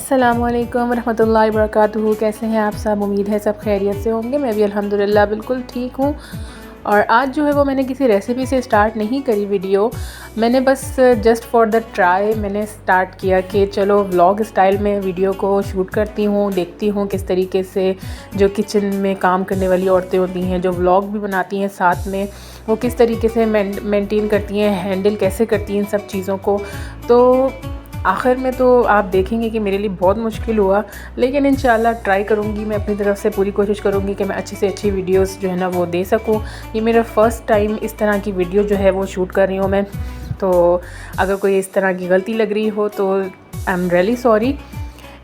अस्सलामुअलैकुम रहमतुल्लाहि वबरकातुहू। कैसे हैं आप सब? उम्मीद है सब खैरियत से होंगे। मैं भी अल्हम्दुलिल्लाह बिल्कुल ठीक हूँ। और आज जो है वो मैंने किसी रेसिपी से स्टार्ट नहीं करी वीडियो, मैंने बस जस्ट फॉर द ट्राई मैंने स्टार्ट किया कि चलो व्लॉग स्टाइल में वीडियो को शूट करती हूँ, देखती हूँ किस तरीके से जो किचन में काम करने वाली औरतें होती हैं, जो व्लॉग भी बनाती हैं साथ में, वो किस तरीके से मेंटेन करती हैं, हैंडल कैसे करती हैं इन सब चीज़ों को। तो आखिर में तो आप देखेंगे कि मेरे लिए बहुत मुश्किल हुआ, लेकिन इंशाल्लाह ट्राई करूँगी। मैं अपनी तरफ से पूरी कोशिश करूँगी कि मैं अच्छी से अच्छी वीडियोस जो है ना वो दे सकूँ। ये मेरा फ़र्स्ट टाइम इस तरह की वीडियो जो है वो शूट कर रही हूँ मैं, तो अगर कोई इस तरह की गलती लग रही हो तो I am really sorry.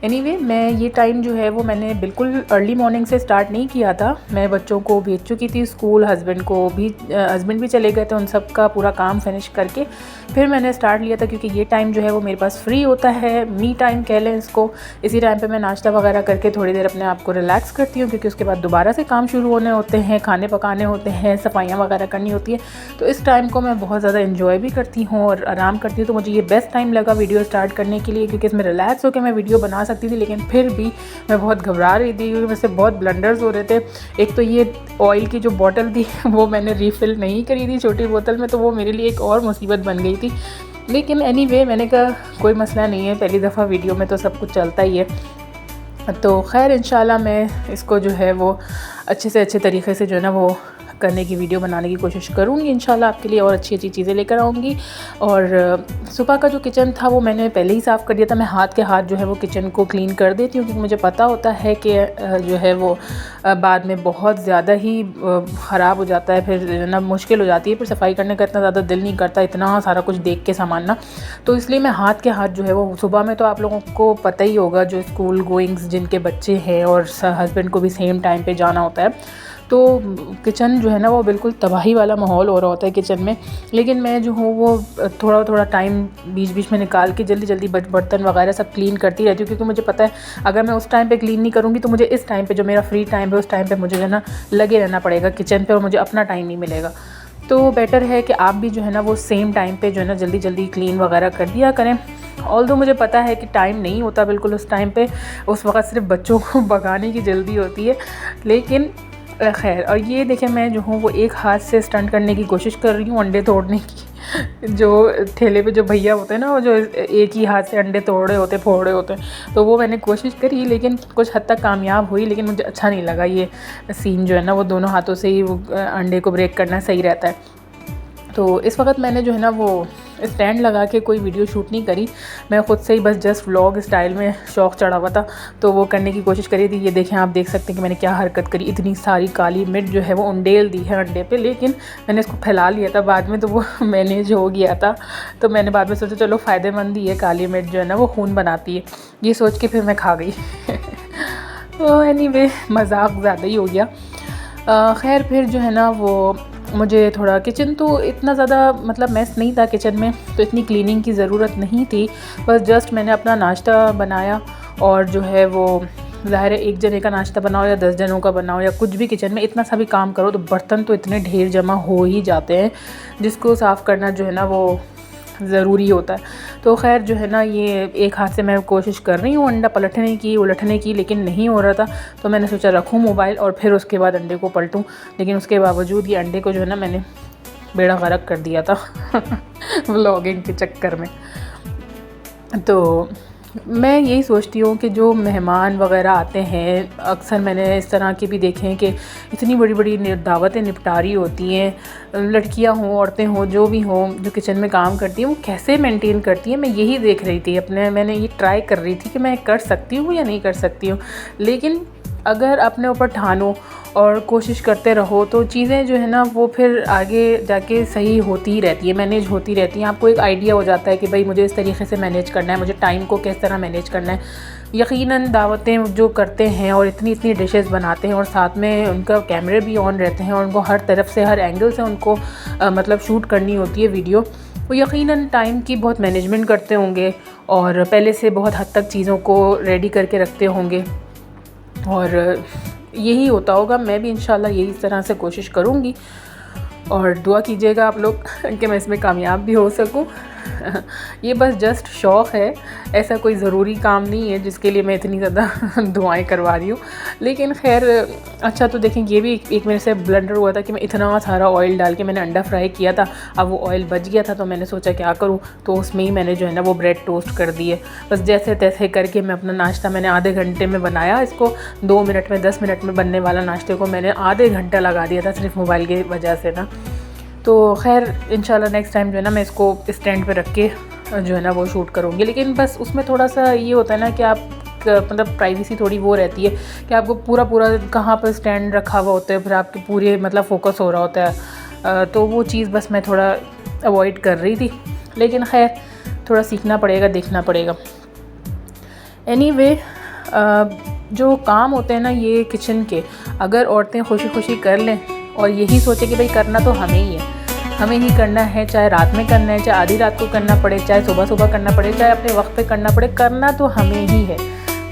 Anyway, मैं ये टाइम जो है वो मैंने बिल्कुल अर्ली मॉर्निंग से स्टार्ट नहीं किया था। मैं बच्चों को भेज चुकी थी स्कूल, हस्बैंड भी चले गए थे, उन सब का पूरा काम फिनिश करके फिर मैंने स्टार्ट लिया था, क्योंकि ये टाइम जो है वो मेरे पास फ्री होता है, मी टाइम कह लें इसको। इसी टाइम पे मैं नाश्ता वगैरह करके थोड़ी देर अपने आप को रिलैक्स करती हूँ, क्योंकि उसके बाद दोबारा से काम शुरू होने होते हैं, खाने पकाने होते हैं, सफाइयाँ वगैरह करनी होती है। तो इस टाइम को मैं बहुत ज़्यादा इन्जॉय भी करती हूँ और आराम करती हूँ। तो मुझे ये बेस्ट टाइम लगा वीडियो स्टार्ट करने के लिए, क्योंकि इसमें रिलैक्स होकर मैं वीडियो बना सकती थी। लेकिन फिर भी मैं बहुत घबरा रही थी, क्योंकि मुझसे बहुत ब्लंडर्स हो रहे थे। एक तो ये ऑयल की जो बोतल थी वो मैंने रीफ़िल नहीं करी थी छोटी बोतल में, तो वो मेरे लिए एक और मुसीबत बन गई थी। लेकिन एनीवे, मैंने कहा कोई मसला नहीं है, पहली दफ़ा वीडियो में तो सब कुछ चलता ही है। तो खैर इंशाल्लाह मैं इसको जो है वो अच्छे से अच्छे तरीके से जो है ना वो करने की वीडियो बनाने की कोशिश करूँगी इंशाल्लाह आपके लिए, और अच्छी अच्छी चीज़ें लेकर आऊँगी। और सुबह का जो किचन था वो मैंने पहले ही साफ़ कर दिया था। मैं हाथ के हाथ जो है वो किचन को क्लीन कर देती हूँ, क्योंकि मुझे पता होता है कि जो है वो बाद में बहुत ज़्यादा ही ख़राब हो जाता है, फिर ना मुश्किल हो जाती है, फिर सफाई करने का इतना ज़्यादा दिल नहीं करता, इतना सारा कुछ देख के सामान ना। तो इसलिए मैं हाथ के हाथ जो है वो सुबह में, तो आप लोगों को पता ही होगा जो स्कूल गोइंग्स जिनके बच्चे हैं और हस्बैंड को भी सेम टाइम पे जाना होता है, तो किचन जो है ना वो बिल्कुल तबाही वाला माहौल हो रहा होता है किचन में। लेकिन मैं जो हूँ वो थोड़ा थोड़ा टाइम बीच बीच में निकाल के जल्दी जल्दी बर्तन वगैरह सब क्लीन करती रहती हूँ, क्योंकि मुझे पता है अगर मैं उस टाइम पे क्लीन नहीं करूँगी तो मुझे इस टाइम पे जो मेरा फ्री टाइम है उस टाइम पे मुझे जो है ना लगे रहना पड़ेगा किचन पे, और मुझे अपना टाइम नहीं मिलेगा। तो बेटर है कि आप भी जो है ना वो सेम टाइम पे जो है ना जल्दी जल्दी क्लीन वगैरह कर दिया करें। ऑल्दो मुझे पता है कि टाइम नहीं होता बिल्कुल उस टाइम पे, उस वक्त सिर्फ बच्चों को भगाने की जल्दी होती है। लेकिन खैर, और ये देखें मैं जो हूँ वो एक हाथ से स्टंट करने की कोशिश कर रही हूँ अंडे तोड़ने की। जो ठेले पे जो भैया होते हैं ना, वो जो एक ही हाथ से अंडे तोड़ रहे होते, फोड़ रहे होते हैं, तो वो मैंने कोशिश करी, लेकिन कुछ हद तक कामयाब हुई। लेकिन मुझे अच्छा नहीं लगा ये सीन जो है ना, वो दोनों हाथों से ही वो अंडे को ब्रेक करना सही रहता है। तो इस वक्त मैंने जो है ना वो स्टैंड लगा के कोई वीडियो शूट नहीं करी, मैं ख़ुद से ही बस जस्ट व्लॉग स्टाइल में शौक़ चढ़ा हुआ था तो वो करने की कोशिश करी थी। ये देखें, आप देख सकते हैं कि मैंने क्या हरकत करी, इतनी सारी काली मिर्च जो है वो उंडेल दी है अंडे पे, लेकिन मैंने इसको फैला लिया था बाद में, तो वो मैनेज हो गया था। तो मैंने बाद में सोचा चलो फ़ायदेमंद ही है, काली मिर्च जो है ना वो खून बनाती है, ये सोच के फिर मैं खा गई। तो एनीवे, मजाक ज़्यादा ही हो गया। खैर, फिर जो है ना वो मुझे थोड़ा किचन तो इतना ज़्यादा मतलब मैस नहीं था किचन में, तो इतनी क्लीनिंग की ज़रूरत नहीं थी। बस जस्ट मैंने अपना नाश्ता बनाया, और जो है वो ज़ाहिर है एक जने का नाश्ता बनाओ या 10 जनों का बनाओ या कुछ भी किचन में इतना सा भी काम करो तो बर्तन तो इतने ढेर जमा हो ही जाते हैं, जिसको साफ़ करना जो है ना वो ज़रूरी होता है। तो खैर जो है ना, ये एक हाथ से मैं कोशिश कर रही हूँ अंडा पलटने की, उलटने की, लेकिन नहीं हो रहा था। तो मैंने सोचा रखूँ मोबाइल और फिर उसके बाद अंडे को पलटूँ, लेकिन उसके बावजूद ये अंडे को जो है ना मैंने बेड़ा गर्क कर दिया था व्लॉगिंग के चक्कर में। तो मैं यही सोचती हूँ कि जो मेहमान वगैरह आते हैं, अक्सर मैंने इस तरह के भी देखे हैं कि इतनी बड़ी बड़ी दावतें निपटारी होती हैं, लड़कियाँ हों, औरतें हों, जो भी हों, जो किचन में काम करती हैं, वो कैसे मेंटेन करती हैं। मैं यही देख रही थी मैंने ये ट्राई कर रही थी कि मैं कर सकती हूँ या नहीं कर सकती हूँ। लेकिन अगर अपने ऊपर ठानो और कोशिश करते रहो तो चीज़ें जो है ना वो फिर आगे जाके सही होती ही रहती है, मैनेज होती रहती हैं। आपको एक आइडिया हो जाता है कि भाई मुझे इस तरीके से मैनेज करना है, मुझे टाइम को किस तरह मैनेज करना है। यकीनन दावतें जो करते हैं और इतनी इतनी डिशेस बनाते हैं और साथ में उनका कैमरे भी ऑन रहते हैं और उनको हर तरफ से, हर एंगल से उनको मतलब शूट करनी होती है वीडियो, वो यकीनन टाइम की बहुत मैनेजमेंट करते होंगे और पहले से बहुत हद तक चीज़ों को रेडी करके रखते होंगे, और यही होता होगा। मैं भी इंशाल्लाह यही इस तरह से कोशिश करूँगी, और दुआ कीजिएगा आप लोग कि मैं इसमें कामयाब भी हो सकूँ। ये बस जस्ट शौक़ है, ऐसा कोई ज़रूरी काम नहीं है जिसके लिए मैं इतनी ज़्यादा दुआएं करवा रही हूँ। लेकिन खैर अच्छा, तो देखें ये भी एक मेरे से ब्लंडर हुआ था कि मैं इतना सारा ऑयल डाल के मैंने अंडा फ्राई किया था। अब वो ऑयल बच गया था तो मैंने सोचा क्या करूँ, तो उसमें ही मैंने जो है ना वो ब्रेड टोस्ट कर दिए। बस जैसे तैसे करके मैं अपना नाश्ता मैंने आधे घंटे में बनाया। इसको 2 मिनट में 10 मिनट में बनने वाला नाश्ते को मैंने आधे घंटा लगा दिया था सिर्फ मोबाइल की वजह से ना। तो खैर इंशाल्लाह नेक्स्ट टाइम जो है ना मैं इसको स्टैंड पे रख के जो है ना वो शूट करूँगी। लेकिन बस उसमें थोड़ा सा ये होता है ना कि आप मतलब प्राइवेसी थोड़ी वो रहती है कि आपको पूरा कहाँ पर स्टैंड रखा हुआ होता है, फिर आपके पूरे मतलब फोकस हो रहा होता है। तो वो चीज़ बस मैं थोड़ा अवॉइड कर रही थी। लेकिन खैर थोड़ा सीखना पड़ेगा, देखना पड़ेगा। एनीवे जो काम होते हैं ना ये किचन के, अगर औरतें खुशी खुशी कर लें और यही सोचे कि भाई करना तो हमें ही है, हमें ही करना है, चाहे रात में करना है, चाहे आधी रात को करना पड़े, चाहे सुबह सुबह करना पड़े, चाहे अपने वक्त पे करना पड़े, करना तो हमें ही है।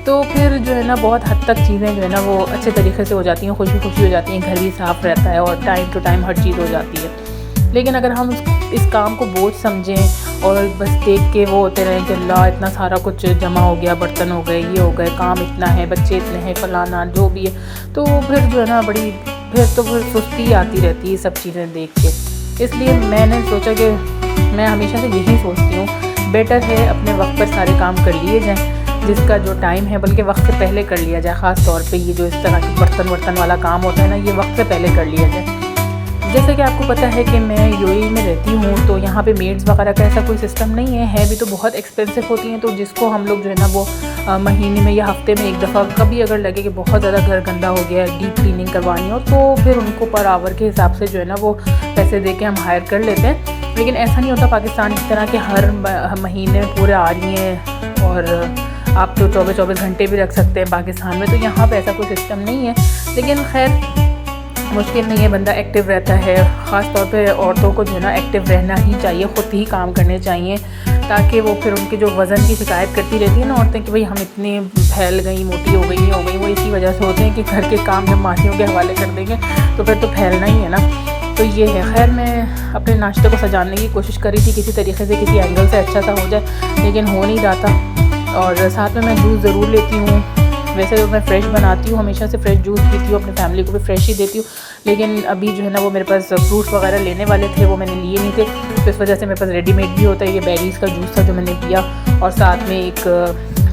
तो फिर जो है ना बहुत हद तक चीज़ें जो है ना वो अच्छे तरीके से हो जाती हैं, खुशी खुशी हो जाती हैं, घर भी साफ़ रहता है और टाइम टू टाइम हर चीज़ हो जाती है। लेकिन अगर हम इस काम को बोझ समझें और बस देख के वो होते रहें कि अल्लाह इतना सारा कुछ जमा हो गया, बर्तन हो गए, ये हो गए, काम इतना है, बच्चे इतने हैं, फलाना जो भी है, तो फिर जो है ना फिर सुस्ती आती रहती है सब चीज़ें देख के। इसलिए मैंने सोचा कि मैं हमेशा से यही सोचती हूँ, बेटर है अपने वक्त पर सारे काम कर लिए जाएँ, जिसका जो टाइम है बल्कि वक्त से पहले कर लिया जाए। ख़ास तौर पे ये जो इस तरह की बर्तन वाला काम होता है ना, ये वक्त से पहले कर लिया जाए। जैसे कि आपको पता है कि मैं यूएई में रहती हूँ, तो यहाँ पे मेड्स वगैरह का ऐसा कोई सिस्टम नहीं है भी तो बहुत एक्सपेंसिव होती हैं। तो जिसको हम लोग जो है ना वो महीने में या हफ्ते में एक दफ़ा कभी अगर लगे कि बहुत ज़्यादा घर गंदा हो गया है, डीप क्लीनिंग करवानी हो, तो फिर उनको पर आवर के हिसाब से जो है ना वो पैसे दे के हम हायर कर लेते हैं। लेकिन ऐसा नहीं होता पाकिस्तान की तरह कि हर महीने में पूरे आ रही हैं और आप तो 24-24 घंटे भी रख सकते हैं पाकिस्तान में। तो यहाँ पर ऐसा कोई सिस्टम नहीं है। लेकिन खैर मुश्किल नहीं है, बंदा एक्टिव रहता है। ख़ास तौर पे औरतों को जो है ना एक्टिव रहना ही चाहिए, ख़ुद ही काम करने चाहिए, ताकि वो फिर उनके जो वज़न की शिकायत करती रहती है ना औरतें कि भाई हम इतने फैल गई, मोटी हो गई, वो इसी वजह से होते हैं कि घर के काम जब माहियों के हवाले कर देंगे तो फिर तो फैलना ही है ना। तो ये है। खैर मैं अपने नाश्ते को सजाने की कोशिश कर रही थी किसी तरीके से, किसी एंगल से अच्छा सा हो जाए, लेकिन हो नहीं रहा था। और साथ में मैं जूस ज़रूर लेती हूँ। वैसे तो मैं फ़्रेश बनाती हूँ, हमेशा से फ़्रेश जूस पीती हूँ, अपनी फैमिली को भी फ़्रेश ही देती हूँ। लेकिन अभी जो है ना वो मेरे पास फ्रूट्स वगैरह लेने वाले थे, वो मैंने लिए नहीं थे, तो इस वजह से मेरे पास रेडीमेड भी होता है। ये बेरीज़ का जूस था जो मैंने पिया, और साथ में एक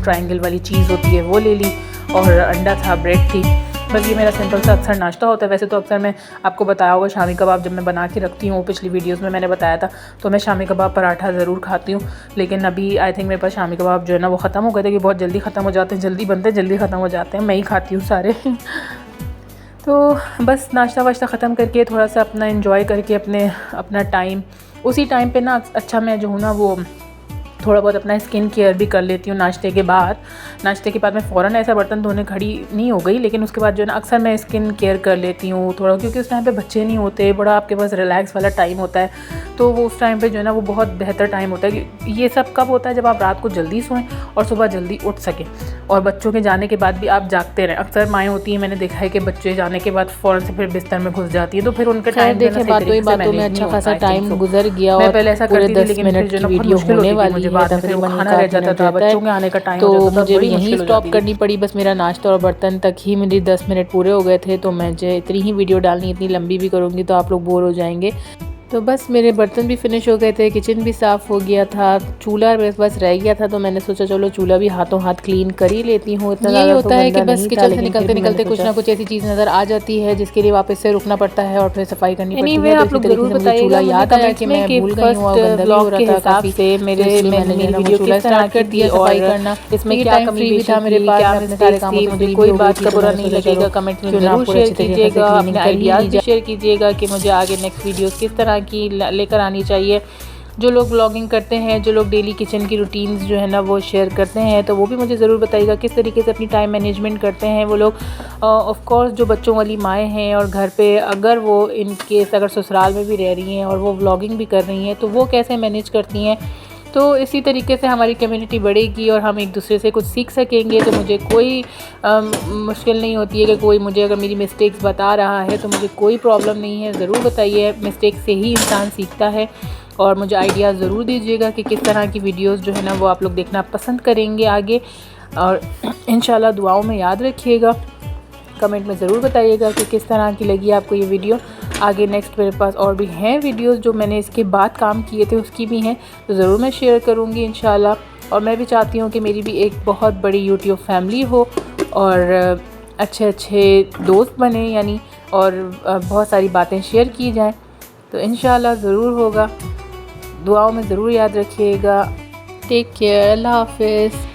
ट्रायंगल वाली चीज़ होती है वो ले ली, और अंडा था, ब्रेड थी। बस ये मेरा सिंपल सा अक्सर नाश्ता होता है। वैसे तो अक्सर मैं आपको बताया होगा शामी कबाब जब मैं बना के रखती हूँ, पिछली वीडियोस में मैंने बताया था, तो मैं शामी कबाब पराठा ज़रूर खाती हूँ। लेकिन अभी आई थिंक मेरे पास शामी कबाब जो है ना वो ख़त्म हो गए थे, कि बहुत जल्दी ख़त्म हो जाते हैं, जल्दी बनते हैं, जल्दी ख़त्म हो जाते हैं, मैं ही खाती हूँ सारे। तो बस नाश्ता वाश्ता ख़त्म करके थोड़ा सा अपना एंजॉय करके अपना टाइम उसी टाइम पे ना अच्छा मैं जो हूँ ना वो थोड़ा बहुत अपना स्किन केयर भी कर लेती हूँ नाश्ते के बाद। नाश्ते के बाद मैं फ़ौरन ऐसा बर्तन धोने खड़ी नहीं हो गई, लेकिन उसके बाद जो है ना अक्सर मैं स्किन केयर कर लेती हूँ थोड़ा, क्योंकि उस टाइम पे बच्चे नहीं होते, बड़ा आपके पास रिलैक्स वाला टाइम होता है। तो वो उस टाइम पे जो है ना वो बहुत बेहतर टाइम होता है। कि ये सब कब होता है, जब आप रात को जल्दी सोएं और सुबह जल्दी उठ सकें, और बच्चों के जाने के बाद भी आप जागते रहें। अक्सर माएँ होती हैं, मैंने देखा है कि बच्चे जाने के बाद फ़ौरन से फिर बिस्तर में घुस जाती है, तो फिर उनका टाइम देखे बातों में अच्छा खासा टाइम गुजर गया। मैं पहले ऐसा करती थी, लेकिन फिर जो वीडियो होने वाली है बाद में फिर खाना रह जाता था, बच्चों के आने का टाइम हो जाता था, मुझे यहीं स्टॉप करनी पड़ी। बस मेरा नाश्ता और बर्तन तक ही मेरे 10 मिनट पूरे हो गए थे। तो मैं जो इतनी ही वीडियो डालनी, इतनी लंबी भी करूँगी तो आप लोग बोर हो जाएंगे। तो बस मेरे बर्तन भी फिनिश हो गए थे, किचन भी साफ़ हो गया था, चूल्हा बस रह गया था, तो मैंने सोचा चलो चूल्हा भी हाथों हाथ क्लीन कर ही लेती हूँ। इतना यही होता है कि बस किचन से निकलते निकलते कुछ ना कुछ ऐसी चीज़ नज़र आ जाती है जिसके लिए वापस से रुकना पड़ता है और फिर सफाई करनी पड़ती है। आप लोग जरूर बताइए, चूल्हा याद आया कि मैं भूल गई हूँ, गंदा भी हो रहा था काफ़ी से मैंने वीडियो चूल्हा स्टार्ट कर दिया सफाई करना। इसमें क्या कमी भी था मेरे पास, अपने सारे कामों से मुझे कोई बात का बुरा नहीं लगेगा, कमेंट में जरूर शेयर कीजिएगा, अपने आइडियाज़ भी शेयर कीजिएगा कि मुझे आगे नेक्स्ट वीडियोस किस तरह की लेकर आनी चाहिए। जो लोग ब्लॉगिंग करते हैं, जो लोग डेली किचन की रूटीन्स जो है ना वो शेयर करते हैं, तो वो भी मुझे ज़रूर बताइएगा किस तरीके से अपनी टाइम मैनेजमेंट करते हैं वो लोग। ऑफ कोर्स जो बच्चों वाली माएँ हैं और घर पे अगर वो इन केस अगर ससुराल में भी रह रही हैं और वो ब्लॉगिंग भी कर रही हैं, तो वो कैसे मैनेज करती हैं। तो इसी तरीके से हमारी कम्युनिटी बढ़ेगी और हम एक दूसरे से कुछ सीख सकेंगे। तो मुझे कोई मुश्किल नहीं होती है कि कोई मुझे अगर मेरी मिस्टेक्स बता रहा है तो मुझे कोई प्रॉब्लम नहीं है, ज़रूर बताइए। मिस्टेक से ही इंसान सीखता है और मुझे आइडिया ज़रूर दीजिएगा कि किस तरह की वीडियोस जो है ना वो आप लोग देखना पसंद करेंगे आगे। और इंशाल्लाह दुआओं में याद रखिएगा, कमेंट में ज़रूर बताइएगा कि किस तरह की लगी आपको ये वीडियो। आगे नेक्स्ट मेरे पास और भी हैं वीडियोस जो मैंने इसके बाद काम किए थे, उसकी भी हैं, तो ज़रूर मैं शेयर करूँगी इंशाल्लाह। और मैं भी चाहती हूँ कि मेरी भी एक बहुत बड़ी यूट्यूब फैमिली हो और अच्छे अच्छे दोस्त बने यानी, और बहुत सारी बातें शेयर की जाएं, तो इंशाल्लाह ज़रूर होगा। दुआओं में ज़रूर याद रखिएगा। टेक केयर, अल्लाह हाफ़िज़।